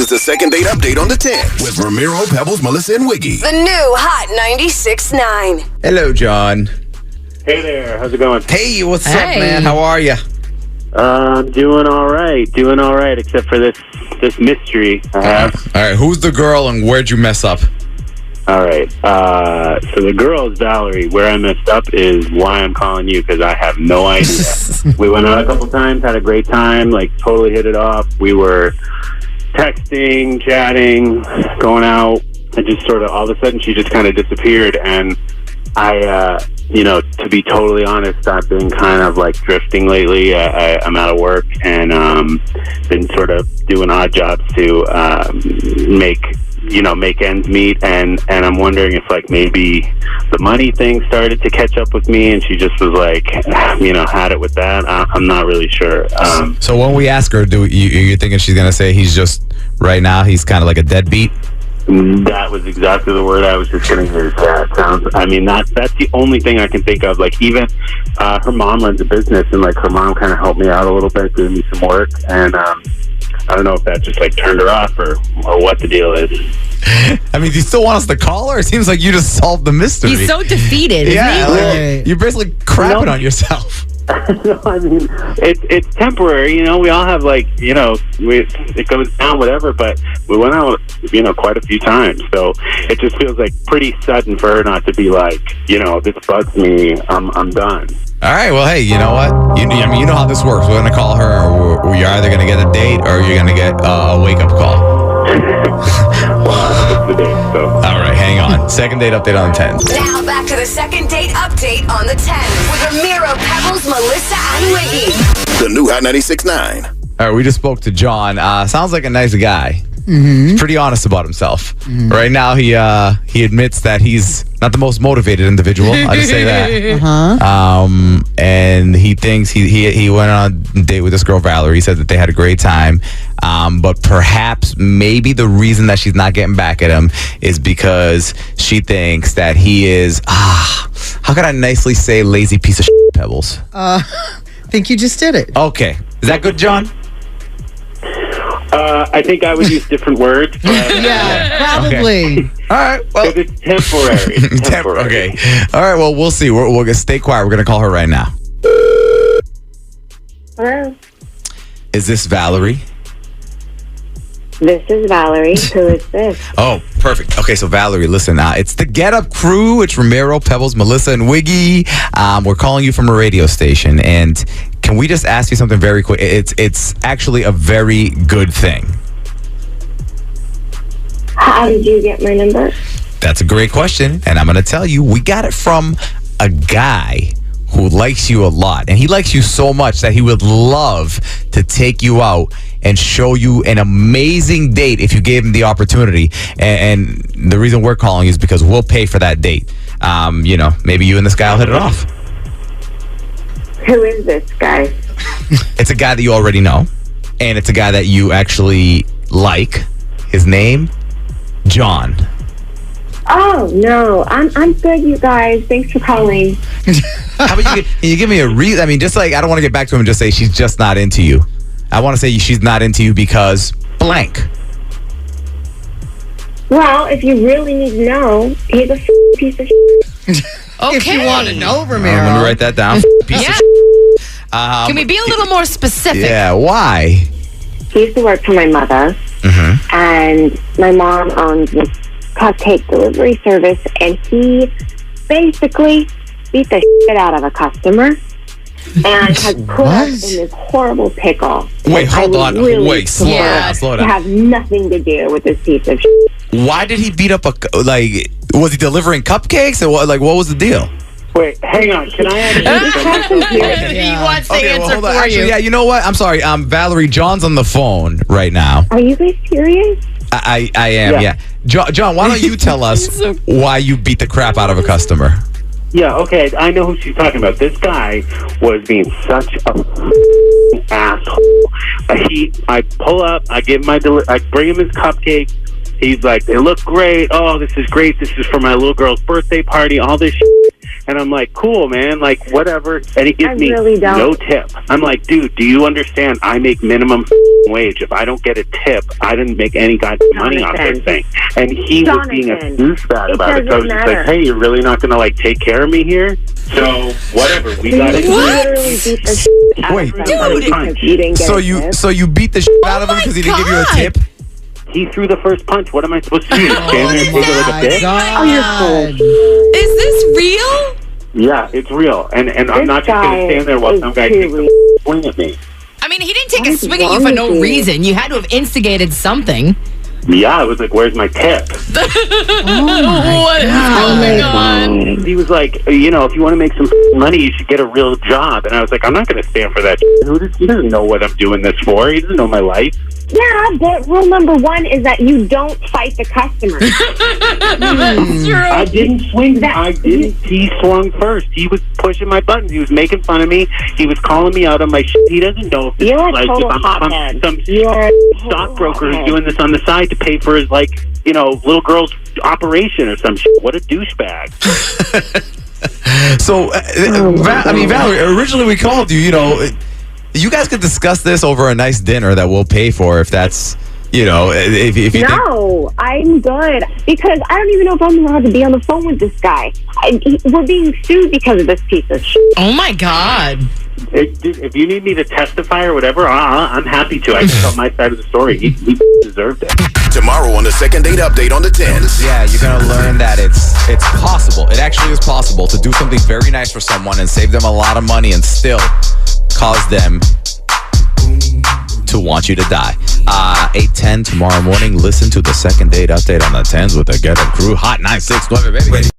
is the second date update on the 10 with Ramiro, Pebbles, Melissa, and Wiggy. The new Hot 96.9. Hello, John. Hey there, how's it going? Hey, what's up, man? How are you? Doing all right, except for this mystery I have. All right, who's the girl and where'd you mess up? All right, so the girl is Valerie. Where I messed up is why I'm calling you, because I have no idea. We went out a couple times, had a great time, like totally hit it off. We were texting, chatting, going out, and just sort of all of a sudden she just kind of disappeared. And I, to be totally honest, I've been kind of like drifting lately. I'm out of work and been sort of doing odd jobs to make ends meet, and I'm wondering if like maybe the money thing started to catch up with me and she just was like, had it with that. I'm not really sure. So when we ask her, you're thinking she's going to say he's just, right now, he's kind of like a deadbeat? That was exactly the word I was just going to use. Yeah, that's the only thing I can think of. Like even her mom runs a business, and like her mom kind of helped me out a little bit, doing me some work, and I don't know if that just like turned her off or what the deal is. I mean, do you still want us to call her? It seems like you just solved the mystery. He's so defeated. Yeah, isn't he? you're basically crapping on yourself. No, I mean, it's temporary, we all have like, it goes down, whatever, but we went out, quite a few times, so it just feels like pretty sudden for her not to be like, this bugs me, I'm done. All right, well, hey, you know what? You know how this works. We're going to call her, or you're either going to get a date, or you're going to get a wake-up call. Well, it's the date, so. All right, hang on. Second date update on the 10. Now back to the second date update on the 10 with Ramiro, Pebbles, Melissa, and Wiggy. The new Hot 96.9. All right, we just spoke to John. Sounds like a nice guy. Mm-hmm. He's pretty honest about himself. Mm-hmm. Right now, he admits that he's not the most motivated individual. I just say that. Uh-huh. And he thinks he went on a date with this girl, Valerie. He said that they had a great time. But perhaps maybe the reason that she's not getting back at him is because she thinks that he is, how can I nicely say lazy piece of shit, Pebbles? I think you just did it. Okay. Is that good, John? I think I would use different words. But, Yeah, probably. Okay. All right. Well, it's temporary. It's temporary. Okay. All right. Well, we'll see. We're going to stay quiet. We're going to call her right now. Hello. Is this Valerie? This is Valerie. Who is this? Oh, perfect. Okay, so Valerie, listen, it's the Get Up crew. It's Ramiro, Pebbles, Melissa, and Wiggy. We're calling you from a radio station, and can we just ask you something very quick? It's actually a very good thing. How did you get my number? That's a great question, and I'm going to tell you, we got it from a guy who likes you a lot, and he likes you so much that he would love to take you out and show you an amazing date if you gave him the opportunity. And the reason we're calling is because we'll pay for that date. Maybe you and this guy will hit it off. Who is this guy? It's a guy that you already know, and it's a guy that you actually like. His name, John. Oh, no. I'm good, you guys. Thanks for calling. How about can you give me a reason? I mean, just like, I don't want to get back to him and just say she's just not into you. I want to say she's not into you because blank. Well, if you really need to know, he's a piece of shit. Okay. If you want to know, Ramiro. Let me write that down. Piece of Can we be a little more specific? Yeah, why? He used to work for my mother, and my mom owns this Cupcake delivery service, and he basically beat the shit out of a customer and has put us in this horrible pickle. Wait, hold on. Really Wait, slow down. to have nothing to do with this piece of shit. Why did he beat up was he delivering cupcakes or what was the deal? Wait, hang on. Can I actually He wants to answer hold on. for Actually, you. yeah, you know what? I'm sorry. Valerie, John's on the phone right now. Are you guys serious? I am, yeah. John, why don't you tell us why you beat the crap out of a customer? Yeah, okay, I know who she's talking about. This guy was being such a asshole. I pull up, I give I bring him his cupcake. He's like, they look great. Oh, this is great. This is for my little girl's birthday party. All this shit. And I'm like, cool, man, like, whatever. And he gives me really don't. no tip. I'm like, dude, do you understand? I make minimum wage. If I don't get a tip, I didn't make any goddamn money off this thing. And he was being a douchebag about it. So I was just like, hey, you're really not going to, like, take care of me here? So, whatever. We got it. Wait, dude. So you beat the shit out of him because he didn't give you a tip? He threw the first punch. What am I supposed to do? Stand there and take it like a bitch? God. Is this real? Yeah, it's real. And I'm not just going to stand there while some guy takes a swing at me. I mean, he didn't take a swing at you for no reason. You had to have instigated something. Yeah, I was like, where's my tip? What is going on? He was like, if you want to make some money, you should get a real job. And I was like, I'm not going to stand for that. He doesn't know what I'm doing this for. He doesn't know my life. Yeah, but rule number 1 is that you don't fight the customer. That's true. I didn't swing. He swung first. He was pushing my buttons. He was making fun of me. He was calling me out on my shit. He doesn't know if You're like total if I'm hothead. some You're a stockbroker who's hothead. doing this on the side to pay for his little girl's operation or some shit. What a douchebag. So, Valerie, originally we called you, you guys could discuss this over a nice dinner that we'll pay for if that's, if you think... No, I'm good. Because I don't even know if I'm allowed to be on the phone with this guy. We're being sued because of this piece of shit. Oh, my God. If you need me to testify or whatever, I'm happy to. I can tell my side of the story. He deserved it. Tomorrow on the second date update on the 10s. Yeah, you're going to learn that it's possible. It actually is possible to do something very nice for someone and save them a lot of money and still cause them to want you to die. 8:10 tomorrow morning. Listen to the second date update on the 10s with the Get Up Crew. Hot 969, baby.